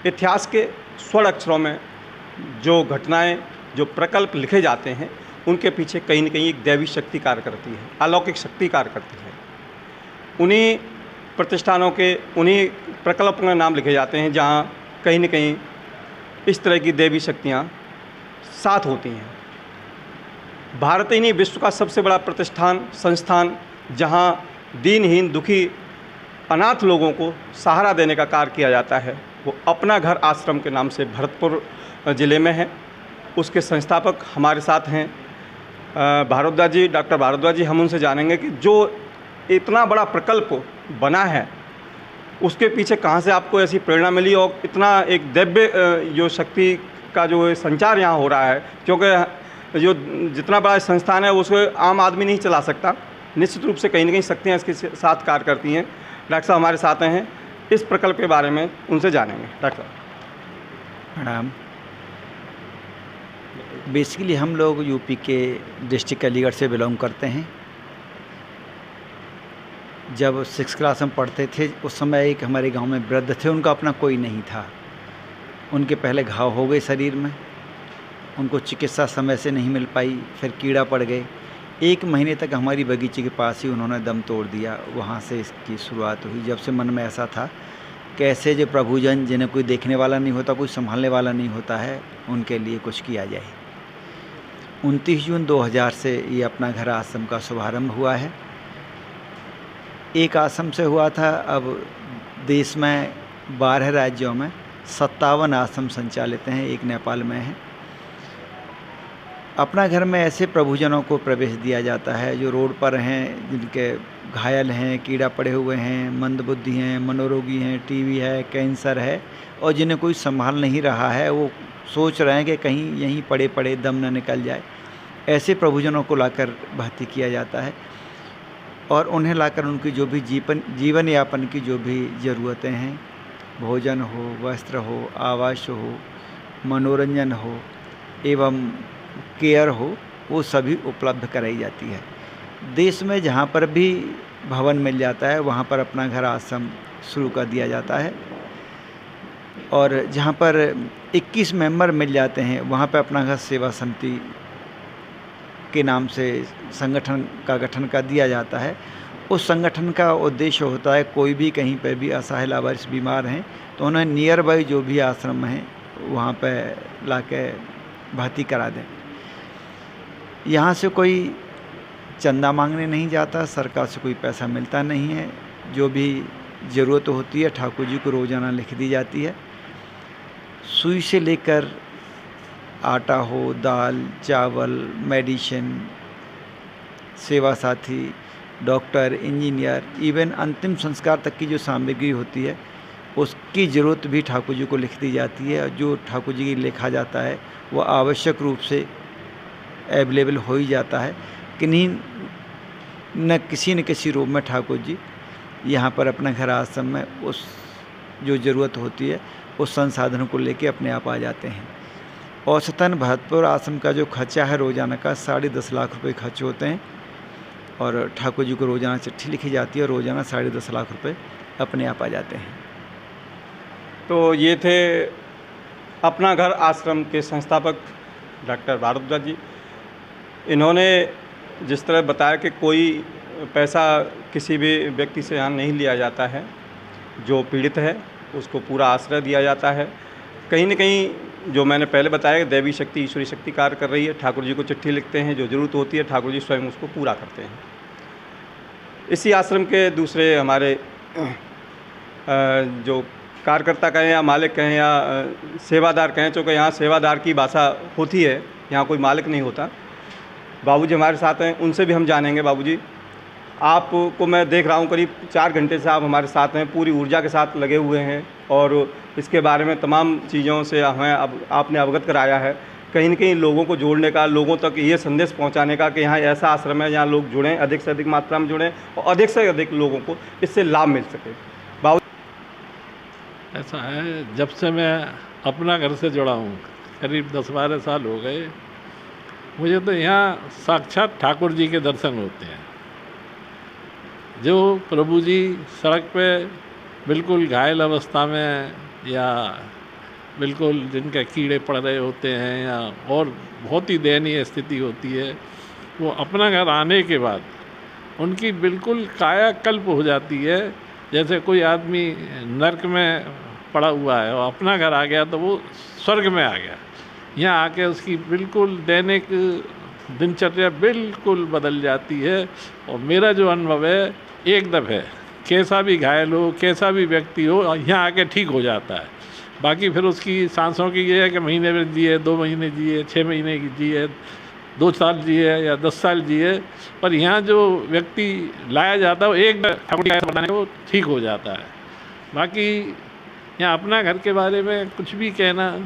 इतिहास के स्वर्ण अक्षरों में जो घटनाएं, जो प्रकल्प लिखे जाते हैं, उनके पीछे कहीं न कहीं एक दैवी शक्ति कार्य करती है, अलौकिक शक्ति कार्य करती है। उन्हीं प्रतिष्ठानों के, उन्हीं प्रकल्पों के नाम लिखे जाते हैं जहाँ कहीं न कहीं इस तरह की दैवी शक्तियाँ साथ होती हैं। भारत ही नहीं, विश्व का सबसे बड़ा प्रतिष्ठान, संस्थान, जहाँ दीनहीन, दुखी, अनाथ लोगों को सहारा देने का कार्य किया जाता है, वो अपना घर आश्रम के नाम से भरतपुर ज़िले में है। उसके संस्थापक हमारे साथ हैं भारद्वाज जी, डॉक्टर भारद्वाज जी। हम उनसे जानेंगे कि जो इतना बड़ा प्रकल्प बना है, उसके पीछे कहाँ से आपको ऐसी प्रेरणा मिली और इतना एक दिव्य जो शक्ति का जो संचार यहाँ हो रहा है, क्योंकि जो जितना बड़ा संस्थान है उसको आम आदमी नहीं चला सकता। निश्चित रूप से कहीं न कहीं शक्तियाँ इसके साथ कार्य करती हैं। डॉक्टर साहब हमारे साथ हैं, इस प्रकल्प के बारे में उनसे जानेंगे। डॉक्टर साहब प्रणाम। बेसिकली हम लोग यूपी के डिस्ट्रिक्ट अलीगढ़ से बिलोंग करते हैं। जब 6th क्लास में पढ़ते थे उस समय एक हमारे गांव में वृद्ध थे, उनका अपना कोई नहीं था। उनके पहले घाव हो गए शरीर में, उनको चिकित्सा समय से नहीं मिल पाई, फिर कीड़ा पड़ गए। 1 महीने तक हमारी बगीचे के पास ही उन्होंने दम तोड़ दिया। वहाँ से इसकी शुरुआत हुई। जब से मन में ऐसा था कैसे जो प्रभुजन, जिन्हें कोई देखने वाला नहीं होता, कोई संभालने वाला नहीं होता है, उनके लिए कुछ किया जाए। 29 जून 2000 से ये अपना घर आश्रम का शुभारंभ हुआ है। एक आश्रम से हुआ था, अब देश में 12 राज्यों में 57 आश्रम संचालित हैं, एक नेपाल में है। अपना घर में ऐसे प्रभुजनों को प्रवेश दिया जाता है जो रोड पर हैं, जिनके घायल हैं, कीड़ा पड़े हुए हैं, मंदबुद्धि हैं, मनोरोगी हैं, टीबी है, कैंसर है, और जिन्हें कोई संभाल नहीं रहा है, वो सोच रहे हैं कि कहीं यहीं पड़े पड़े दम न निकल जाए। ऐसे प्रभुजनों को लाकर भर्ती किया जाता है और उन्हें लाकर उनकी जो भी जीवन यापन की जो भी ज़रूरतें हैं, भोजन हो, वस्त्र हो, आवास हो, मनोरंजन हो एवं केयर हो, वो सभी उपलब्ध कराई जाती है। देश में जहाँ पर भी भवन मिल जाता है वहाँ पर अपना घर आश्रम शुरू कर दिया जाता है, और जहाँ पर 21 मेंबर मिल जाते हैं वहाँ पर अपना घर सेवा समिति के नाम से संगठन का गठन कर दिया जाता है। उस संगठन का उद्देश्य होता है कोई भी कहीं पर भी असहाय लावारिस बीमार हैं तो उन्हें नियर बाई जो भी आश्रम हैं वहाँ पर ला के भर्ती करा दें। यहाँ से कोई चंदा मांगने नहीं जाता, सरकार से कोई पैसा मिलता नहीं है। जो भी ज़रूरत होती है ठाकुर जी को रोज़ाना लिख दी जाती है। सुई से लेकर आटा हो, दाल, चावल, मेडिसिन, सेवा साथी, डॉक्टर, इंजीनियर, इवन अंतिम संस्कार तक की जो सामग्री होती है उसकी ज़रूरत भी ठाकुर जी को लिख दी जाती है। और जो ठाकुर जी की लिखा जाता है वो आवश्यक रूप से अवेलेबल हो ही जाता है। किन्हीं न किसी रूप में ठाकुर जी यहाँ पर अपना घर आश्रम में उस जो ज़रूरत होती है उस संसाधनों को लेके अपने आप आ जाते हैं। औसतन भरतपुर आश्रम का जो खर्चा है रोज़ाना का 10.5 लाख रुपए खर्च होते हैं, और ठाकुर जी को रोज़ाना चिट्ठी लिखी जाती है और रोज़ाना 10.5 लाख रुपए अपने आप आ जाते हैं। तो ये थे अपना घर आश्रम के संस्थापक डॉक्टर भारद्वाज जी। इन्होंने जिस तरह बताया कि कोई पैसा किसी भी व्यक्ति से यहाँ नहीं लिया जाता है, जो पीड़ित है उसको पूरा आश्रय दिया जाता है। कहीं न कहीं जो मैंने पहले बताया दैवी शक्ति, ईश्वरी शक्ति कार्य कर रही है। ठाकुर जी को चिट्ठी लिखते हैं, जो ज़रूरत होती है ठाकुर जी स्वयं उसको पूरा करते हैं। इसी आश्रम के दूसरे हमारे जो कार्यकर्ता कहें या मालिक कहें या सेवादार कहें, चूँकि यहाँ सेवादार की भाषा होती है, यहाँ कोई मालिक नहीं होता। बाबूजी हमारे साथ हैं, उनसे भी हम जानेंगे। बाबूजी, आपको मैं देख रहा हूँ करीब 4 घंटे से आप हमारे साथ हैं, पूरी ऊर्जा के साथ लगे हुए हैं और इसके बारे में तमाम चीज़ों से हमें अब आपने अवगत कराया है। कहीं न कहीं लोगों को जोड़ने का, लोगों तक ये संदेश पहुंचाने का कि यहाँ ऐसा आश्रम है जहाँ लोग जुड़ें, अधिक से अधिक मात्रा में जुड़ें और अधिक से अधिक लोगों को इससे लाभ मिल सके। बाबू, ऐसा है, जब से मैं अपना घर से जुड़ा हूँ करीब 10-12 साल हो गए, मुझे तो यहाँ साक्षात ठाकुर जी के दर्शन होते हैं। जो प्रभु जी सड़क पे बिल्कुल घायल अवस्था में या बिल्कुल जिनके कीड़े पड़ रहे होते हैं या और बहुत ही दयनीय स्थिति होती है, वो अपना घर आने के बाद उनकी बिल्कुल कायाकल्प हो जाती है। जैसे कोई आदमी नर्क में पड़ा हुआ है और अपना घर आ गया तो वो स्वर्ग में आ गया। यहाँ आके उसकी बिल्कुल दैनिक दिनचर्या बिल्कुल बदल जाती है। और मेरा जो अनुभव है एकदम है, कैसा भी घायल हो, कैसा भी व्यक्ति हो, यहाँ आके ठीक हो जाता है। बाकी फिर उसकी सांसों की ये है कि महीने में जिए, 2 महीने जिए, 6 महीने की जिए, 2 साल जिए या 10 साल जिए, पर यहाँ जो व्यक्ति लाया जाता है वो एक बनाने वो ठीक हो जाता है। बाकी यहाँ अपना घर के बारे में कुछ भी कहना